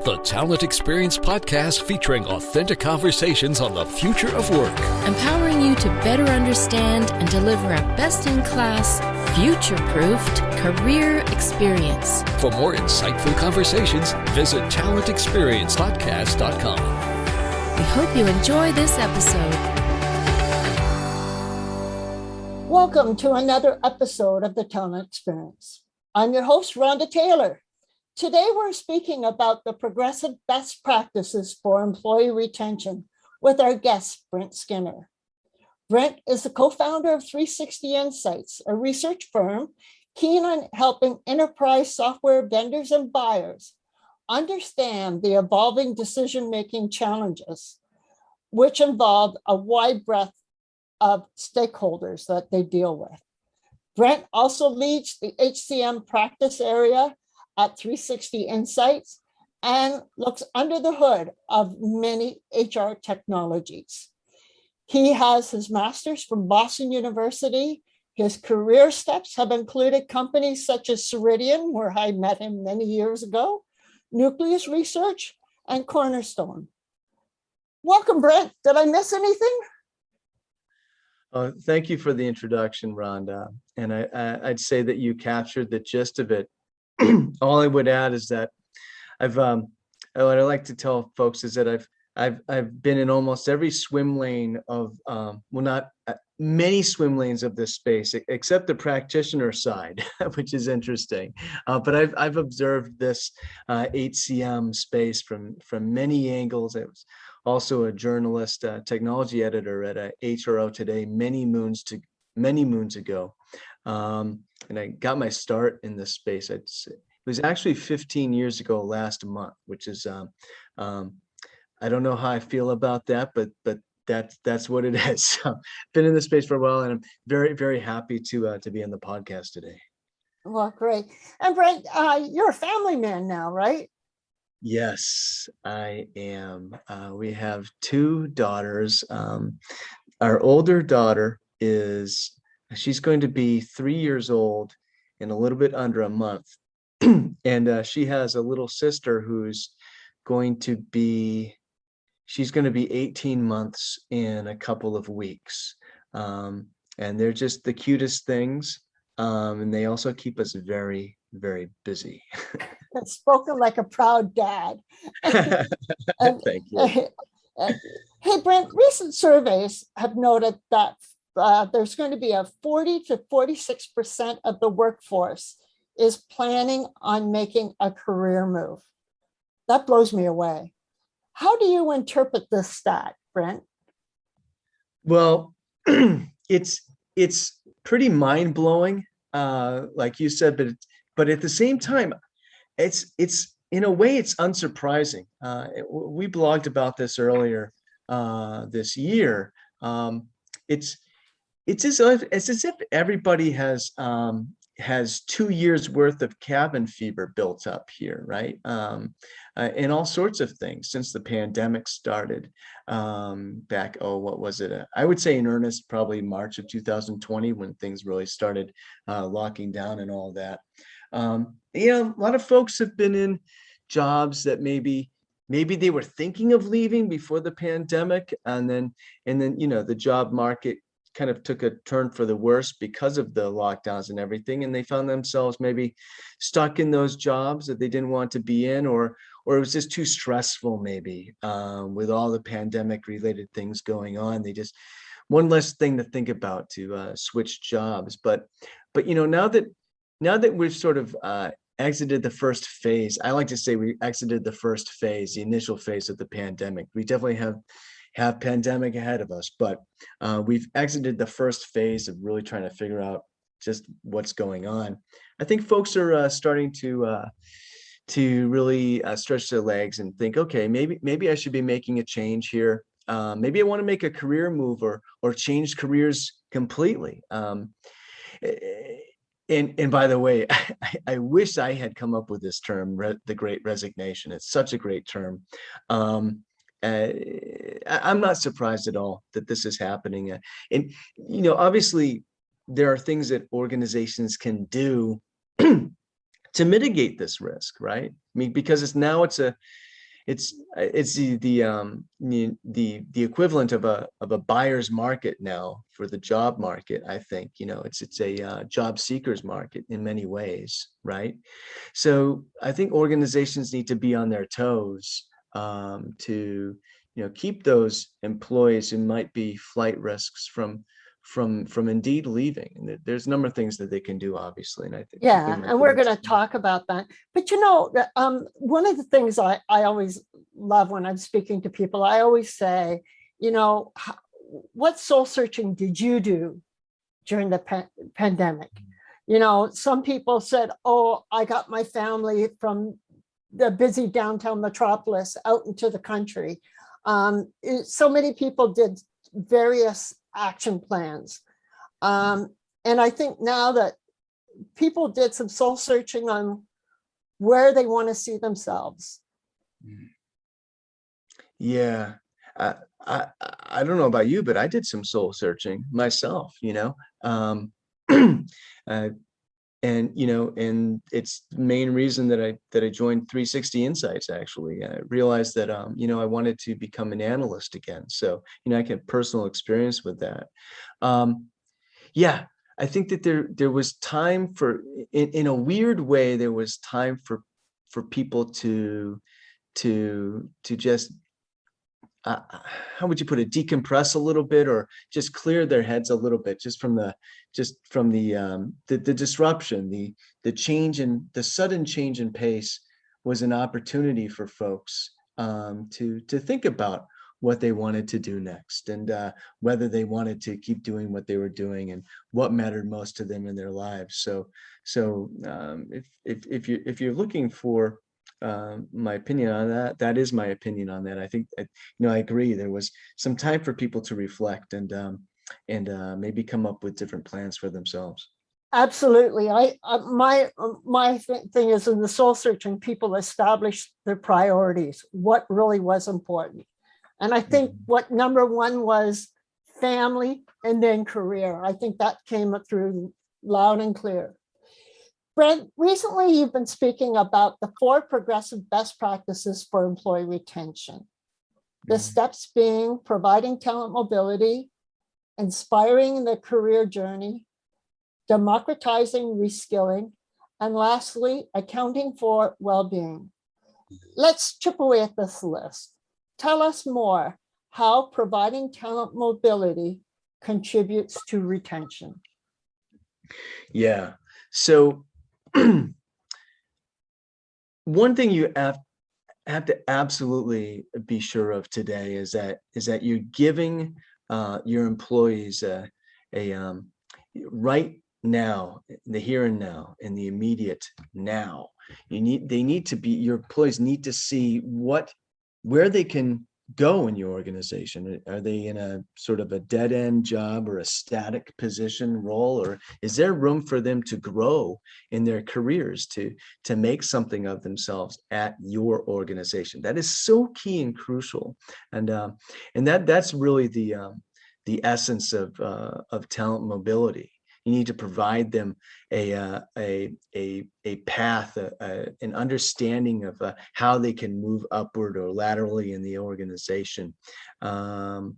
the Talent Experience podcast featuring authentic conversations on the future of work. Empowering you to better understand and deliver a best-in-class, future-proofed career experience. For more insightful conversations, visit talentexperiencepodcast.com. We hope you enjoy this episode. Welcome to another episode of the Talent Experience. I'm your host, Rhonda Taylor. Today, we're speaking about the progressive best practices for employee retention with our guest, Brent Skinner. Brent is the co-founder of 360 Insights, a research firm keen on helping enterprise software vendors and buyers understand the evolving decision-making challenges, which involve a wide breadth of stakeholders that they deal with. Brent also leads the HCM practice area at 360 Insights and looks under the hood of many HR technologies. He has his master's from Boston University. His career steps have included companies such as Ceridian, where I met him many years ago, Nucleus Research, and Cornerstone. Welcome, Brent. Did I miss anything? Thank you for the introduction, Rhonda. And I'd say that you captured the gist of it. All I would add is that what I like to tell folks is that I've been in almost every swim lane of not many swim lanes of this space, except the practitioner side, which is interesting. But I've observed this HCM space from many angles. I was also a journalist, technology editor at a HRO Today many moons ago. And I got my start in this space. It was actually 15 years ago last month, which is, I don't know how I feel about that, but that's what it is. So been in this space for a while, and I'm very, very happy to be on the podcast today. Well, great. And Brent, you're a family man now, right? Yes, I am. We have two daughters. Our older daughter she's going to be 3 years old in a little bit under a month. And she has a little sister who's going to be 18 months in a couple of weeks. And they're just the cutest things. And they also keep us very, very busy. That's spoken like a proud dad. Thank you. Hey, Brent, recent surveys have noted that there's going to be a 40 to 46% of the workforce is planning on making a career move. That blows me away. How do you interpret this stat, Brent? Well, it's pretty mind-blowing, like you said, but at the same time, it's in a way it's unsurprising. We blogged about this earlier this year. It's as if everybody has 2 years worth of cabin fever built up here, right? And all sorts of things since the pandemic started back. What was it? I would say in earnest, probably March of 2020, when things really started locking down and all that. A lot of folks have been in jobs that maybe they were thinking of leaving before the pandemic, and then the job market kind of took a turn for the worse because of the lockdowns and everything, and they found themselves maybe stuck in those jobs that they didn't want to be in, or it was just too stressful, maybe with all the pandemic related things going on. They just one less thing to think about to switch jobs. But now that we've sort of exited the first phase, I like to say we exited the first phase, the initial phase of the pandemic. We definitely have pandemic ahead of us, but we've exited the first phase of really trying to figure out just what's going on. I think folks are starting to really stretch their legs and think, okay, maybe I should be making a change here. Maybe I want to make a career move or change careers completely. And by the way, I wish I had come up with this term, the Great Resignation. It's such a great term. I'm not surprised at all that this is happening. And, obviously there are things that organizations can do to mitigate this risk, right? I mean, because it's it's the equivalent of a buyer's market now for the job market. I think, it's a job seekers market in many ways, right? So I think organizations need to be on their toes to keep those employees who might be flight risks from indeed leaving. And there's a number of things that they can do, obviously. And I think Yeah, and we're going to talk about that. But one of the things I always love when I'm speaking to people, I always say, what soul searching did you do during the pandemic? Some people said, oh, I got my family from the busy downtown metropolis out into the country. So many people did various action plans. And I think now that people did some soul searching on where they want to see themselves. Yeah. I don't know about you, but I did some soul searching myself, and it's the main reason that I joined 360 Insights. Actually, I realized that I wanted to become an analyst again. So I get personal experience with that. Yeah, I think that there was time for, in a weird way, there was time for people to just how would you put it, decompress a little bit, or just clear their heads a little bit, just from the disruption, the change in the sudden change in pace was an opportunity for folks to think about what they wanted to do next, and whether they wanted to keep doing what they were doing and what mattered most to them in their lives. So if you're looking for my opinion on that, that is my opinion on that. I think I agree. There was some time for people to reflect and maybe come up with different plans for themselves. Absolutely. My thing is, in the soul searching, people establish their priorities, what really was important. And I think what number one was family, and then career. I think that came through loud and clear. Brent, recently you've been speaking about the 4 progressive best practices for employee retention. The steps being providing talent mobility, inspiring the career journey, democratizing reskilling, and lastly, accounting for well-being. Let's chip away at this list. Tell us more how providing talent mobility contributes to retention. Yeah. So one thing you have to absolutely be sure of today is that you're giving your employees a right now, the here and now, in the immediate now. Your employees need to see where they can go in your organization. Are they in a sort of a dead end job or a static position role, or is there room for them to grow in their careers to make something of themselves at your organization? That is so key and crucial, and that's really the essence of talent mobility. You need to provide them a path, an understanding of how they can move upward or laterally in the organization, and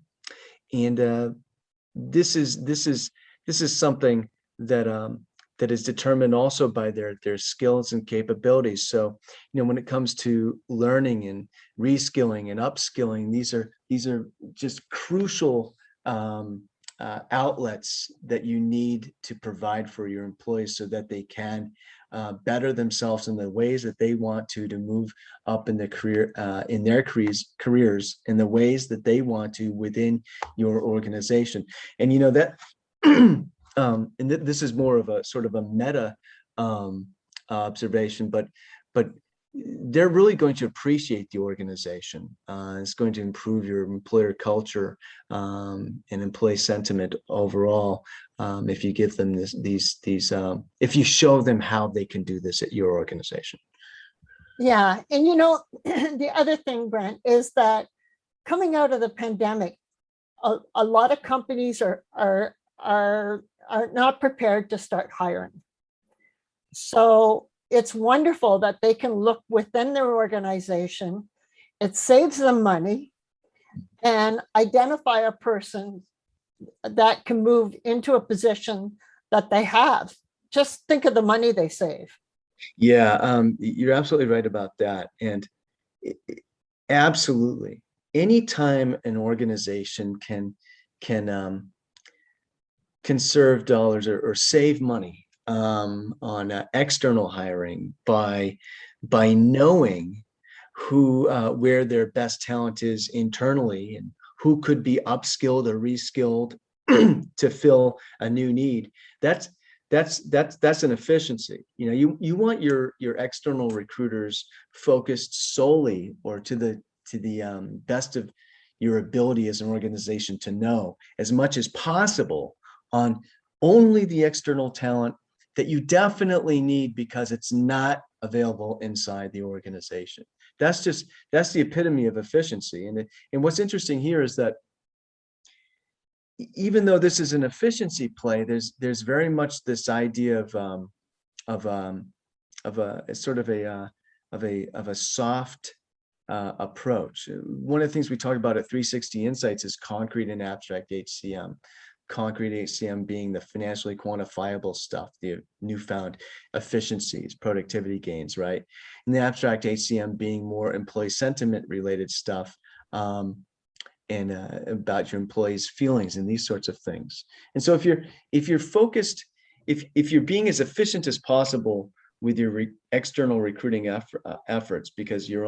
this is something that is determined also by their skills and capabilities. So when it comes to learning and reskilling and upskilling, these are just crucial outlets that you need to provide for your employees so that they can better themselves in the ways that they want to move up in the career, in their careers in the ways that they want to within your organization. And that and this is more of a sort of a meta observation, but they're really going to appreciate the organization. It's going to improve your employer culture and employee sentiment overall if you give them if you show them how they can do this at your organization. Yeah, and the other thing, Brent, is that coming out of the pandemic, a lot of companies are not prepared to start hiring. So it's wonderful that they can look within their organization it saves them money, and identify a person that can move into a position that they have. Just think of the money they save. Yeah, you're absolutely right about that. And absolutely, anytime an organization can conserve dollars or save money on external hiring by knowing who where their best talent is internally and who could be upskilled or reskilled to fill a new need. That's an efficiency. You want your external recruiters focused solely or to the best of your ability as an organization to know as much as possible on only the external talent that you definitely need because it's not available inside the organization. That's the epitome of efficiency. And what's interesting here is that even though this is an efficiency play, there's very much this idea of a sort of a soft approach. One of the things we talk about at 360 Insights is concrete and abstract HCM. Concrete HCM being the financially quantifiable stuff, the newfound efficiencies, productivity gains, right? And the abstract HCM being more employee sentiment related stuff, and about your employees' feelings and these sorts of things. And so if you're focused, if you're being as efficient as possible with your external recruiting efforts, because you're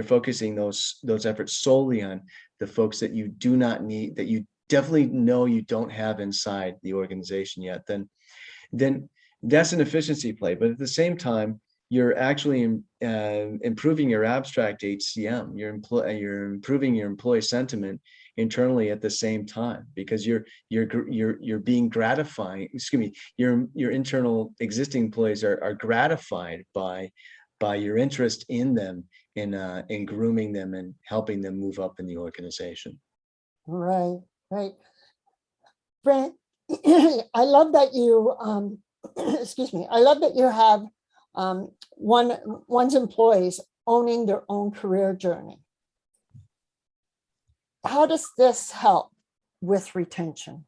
focusing those efforts solely on the folks that you do not need, that you definitely know you don't have inside the organization yet, then that's an efficiency play. But at the same time, you're actually improving your abstract HCM. You're improving your employee sentiment internally at the same time, because you're being gratifying. Excuse me. Your internal existing employees are gratified by your interest in them, in grooming them and helping them move up in the organization. Right. Brent, I love that you, excuse me, I love that you have one's employees owning their own career journey. How does this help with retention?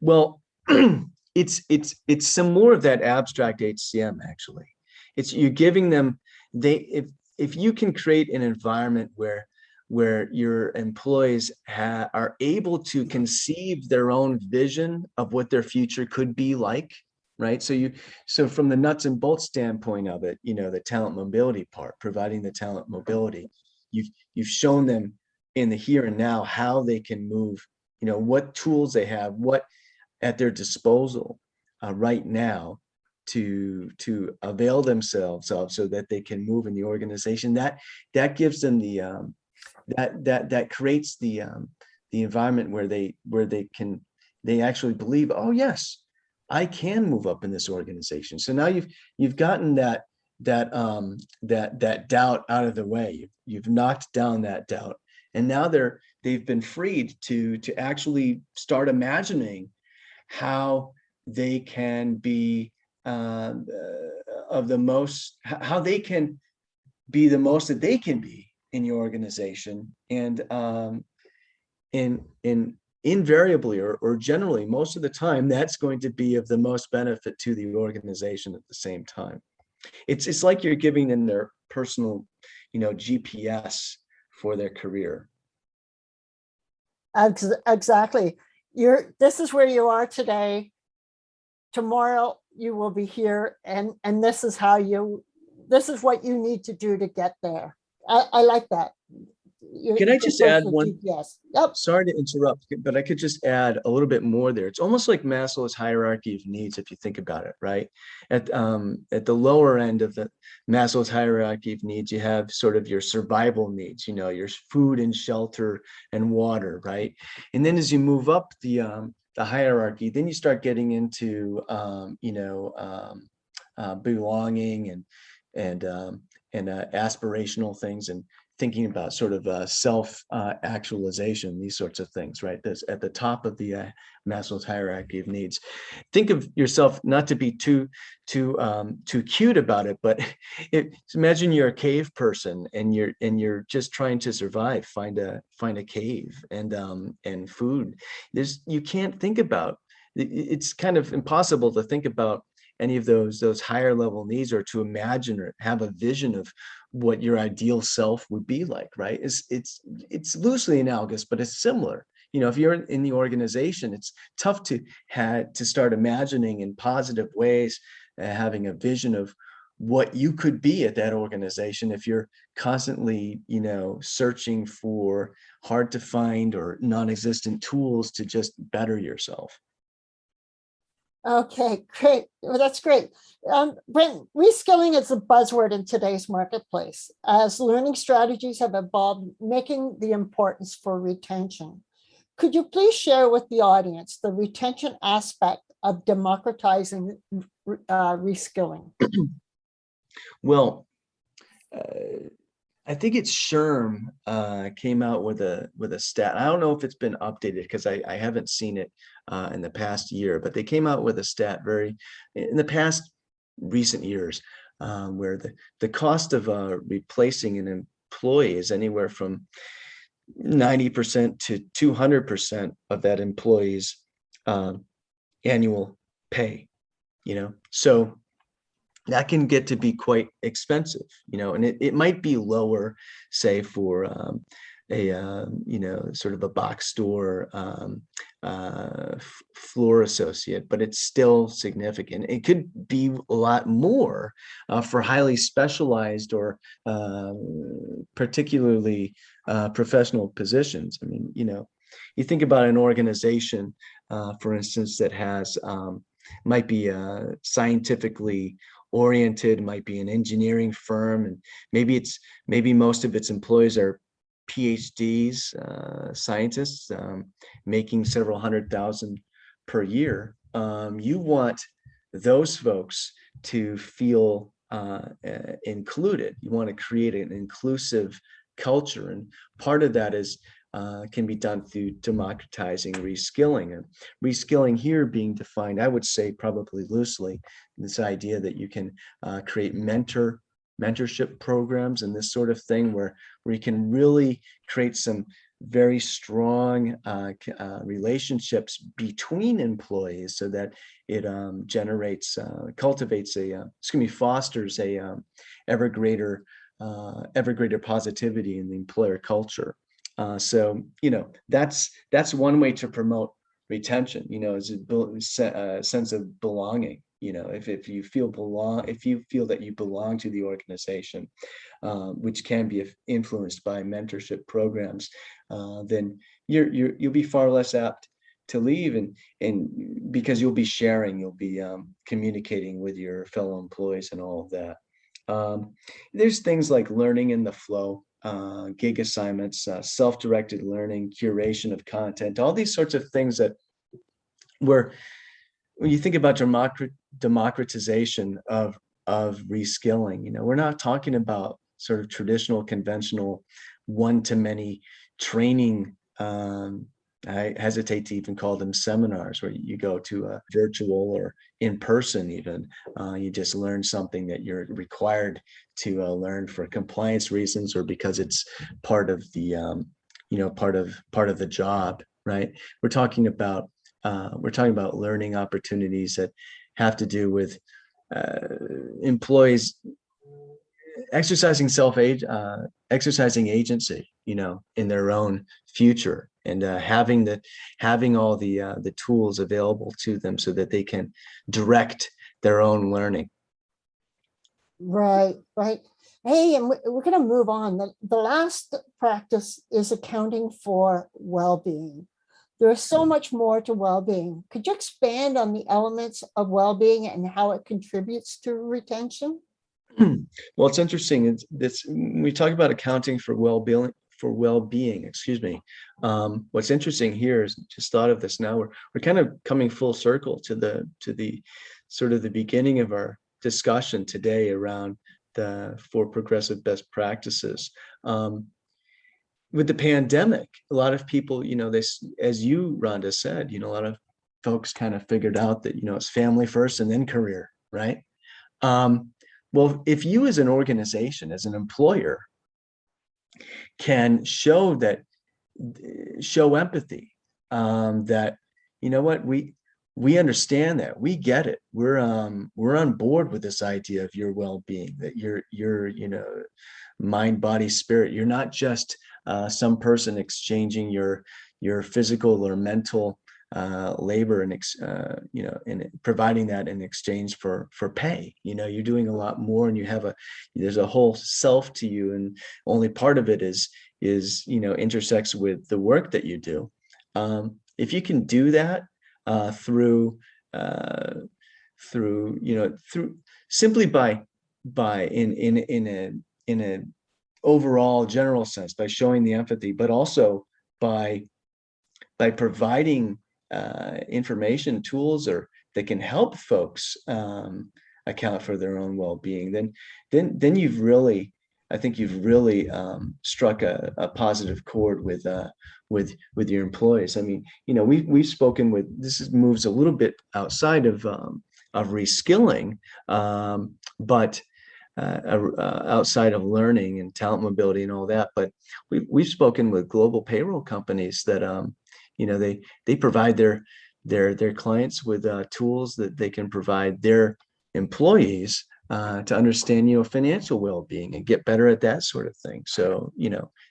Well, it's some more of that abstract HCM, actually. You're giving them, if you can create an environment where your employees are able to conceive their own vision of what their future could be like, right? So from the nuts and bolts standpoint of it, the talent mobility part, providing the talent mobility, you've shown them in the here and now how they can move, what tools they have, what at their disposal right now to avail themselves of, so that they can move in the organization. That gives them the that creates the environment where they actually believe, oh yes, I can move up in this organization. So now you've gotten that doubt out of the way. You've knocked down that doubt, and now they've been freed to actually start imagining how they can be how they can be the most that they can be in your organization. And invariably or generally, most of the time, that's going to be of the most benefit to the organization at the same time. It's like you're giving them their personal, GPS for their career. Exactly. This is where you are today. Tomorrow you will be here, and this is what you need to do to get there. I like that. Can I just add one? GPS. Yep. Sorry to interrupt, but I could just add a little bit more there. It's almost like Maslow's hierarchy of needs, if you think about it, right? At the lower end of the Maslow's hierarchy of needs, you have sort of your survival needs, your food and shelter and water, right? And then as you move up the hierarchy, then you start getting into belonging and aspirational things and thinking about sort of self actualization, these sorts of things, right? That's at the top of the Maslow's hierarchy of needs. Think of yourself, not to be too cute about it, but imagine you're a cave person and you're just trying to survive, find a cave and food. You can't think about, it's kind of impossible to think about any of those higher level needs, or to imagine or have a vision of what your ideal self would be like, right? It's loosely analogous, but it's similar. If you're in the organization, it's tough to start imagining in positive ways, having a vision of what you could be at that organization if you're constantly, searching for hard to find or non-existent tools to just better yourself. Okay, great. Well, that's great. Brent, reskilling is a buzzword in today's marketplace as learning strategies have evolved, making the importance for retention. Could you please share with the audience the retention aspect of democratizing reskilling? Well, I think it's SHRM came out with a stat. I don't know if it's been updated because I haven't seen it in the past year, but they came out with a stat in the past recent years where the cost of replacing an employee is anywhere from 90% to 200% of that employee's annual pay. So that can get to be quite expensive, and it might be lower, say, for sort of a box store floor associate, but it's still significant. It could be a lot more for highly specialized or particularly professional positions. I mean, you think about an organization, for instance, that has might be scientifically oriented, might be an engineering firm, and maybe most of its employees are PhDs, scientists, making several $100,000 per year. You want those folks to feel included. You want to create an inclusive culture, and part of that is can be done through democratizing reskilling. And reskilling here being defined, I would say probably loosely, this idea that you can create mentorship programs and this sort of thing where you can really create some very strong relationships between employees so that it fosters a ever greater positivity in the employer culture. So that's one way to promote retention, is a sense of belonging. If you feel that you belong to the organization, which can be influenced by mentorship programs, then you'll be far less apt to leave, and because you'll be sharing, you'll be communicating with your fellow employees and all of that. There's things like learning in the flow, gig assignments, self-directed learning, curation of content, all these sorts of things that when you think about democratization of reskilling, we're not talking about sort of traditional, conventional one-to-many training. I hesitate to even call them seminars, where you go to a virtual or in person even. You just learn something that you're required to learn for compliance reasons, or because it's part of the part of the job, right? We're talking about learning opportunities that have to do with employees exercising agency, in their own future, and having all the tools available to them so that they can direct their own learning. Right. Hey, and we're going to move on. The last practice is accounting for well-being. There is so much more to well-being. Could you expand on the elements of well-being and how it contributes to retention? Well, it's interesting. We talk about accounting for well-being. What's interesting here is, just thought of this now, we're kind of coming full circle to the sort of the beginning of our discussion today around the 4 progressive best practices. with the pandemic, a lot of people, as you, Rhonda, said, a lot of folks kind of figured out that, it's family first and then career, right? Well, if you as an organization, as an employer, can show empathy, that, we understand that, we get it, we're on board with this idea of your well-being, that you're mind, body, spirit. You're not just some person exchanging your physical or mental labor and and providing that in exchange for pay. You're doing a lot more, and there's a whole self to you, and only part of it is intersects with the work that you do. If you can do that through simply by in a overall general sense, by showing the empathy, but also by providing information, tools, or that can help folks account for their own well-being, then you've really, I think you've really struck a positive chord with your employees. I mean, we've spoken with, moves a little bit outside of reskilling, but outside of learning and talent mobility and all that. But we've spoken with global payroll companies that they provide their clients with tools that they can provide their employees to understand financial well-being and get better at that sort of thing. So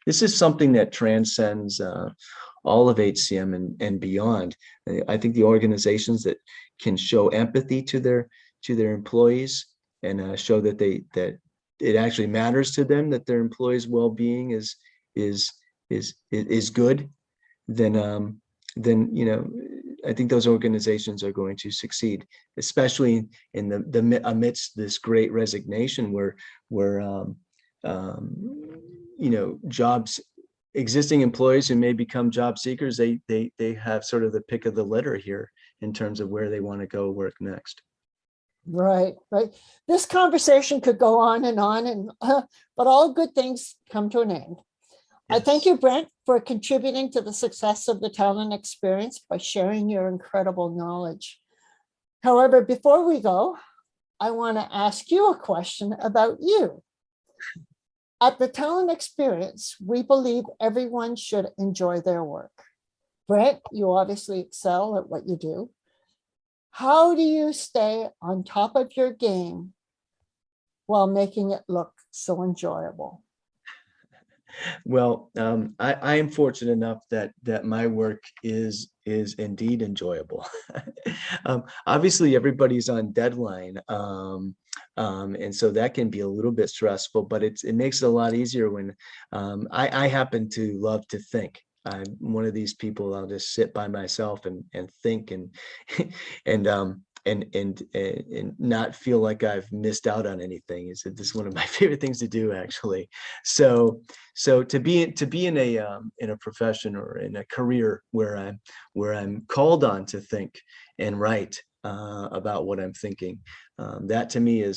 this is something that transcends all of HCM and beyond. I think the organizations that can show empathy to their employees and show that that it actually matters to them, that their employees' well-being is good, then I think those organizations are going to succeed, especially in the amidst this Great Resignation, where jobs, existing employees who may become job seekers, they have sort of the pick of the litter here in terms of where they want to go work next. Right. This conversation could go on, and but all good things come to an end. Yes. I thank you, Brent, for contributing to the success of the talent experience by sharing your incredible knowledge. However, before we go, I want to ask you a question about you. At the talent experience, we believe everyone should enjoy their work. Brent, you obviously excel at what you do. How do you stay on top of your game while making it look so enjoyable? Well, I am fortunate enough that my work is indeed enjoyable. Obviously, everybody's on deadline, and so that can be a little bit stressful. But it makes it a lot easier when I happen to love to think. I'm one of these people. I'll just sit by myself and think and not feel like I've missed out on anything. This is one of my favorite things to do, actually. So to be in a profession or in a career where I'm called on to think and write about what I'm thinking, that to me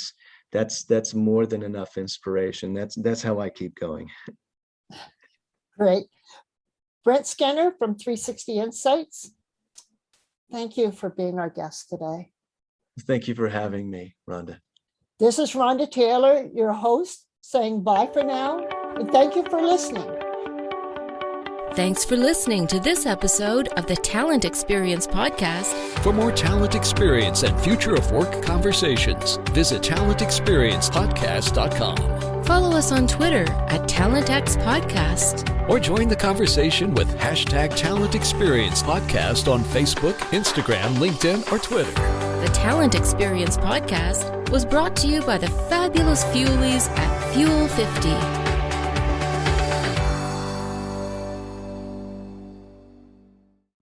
that's more than enough inspiration. That's how I keep going. Great. Brent Skinner from 360 Insights, thank you for being our guest today. Thank you for having me, Rhonda. This is Rhonda Taylor, your host, saying bye for now, and thank you for listening. Thanks for listening to this episode of the Talent Experience podcast. For more talent experience and future of work conversations, visit talentexperiencepodcast.com. Follow us on Twitter at TalentXPodcast. Or join the conversation with #Talent Experience Podcast on Facebook, Instagram, LinkedIn, or Twitter. The Talent Experience podcast was brought to you by the fabulous Fuelies at Fuel 50.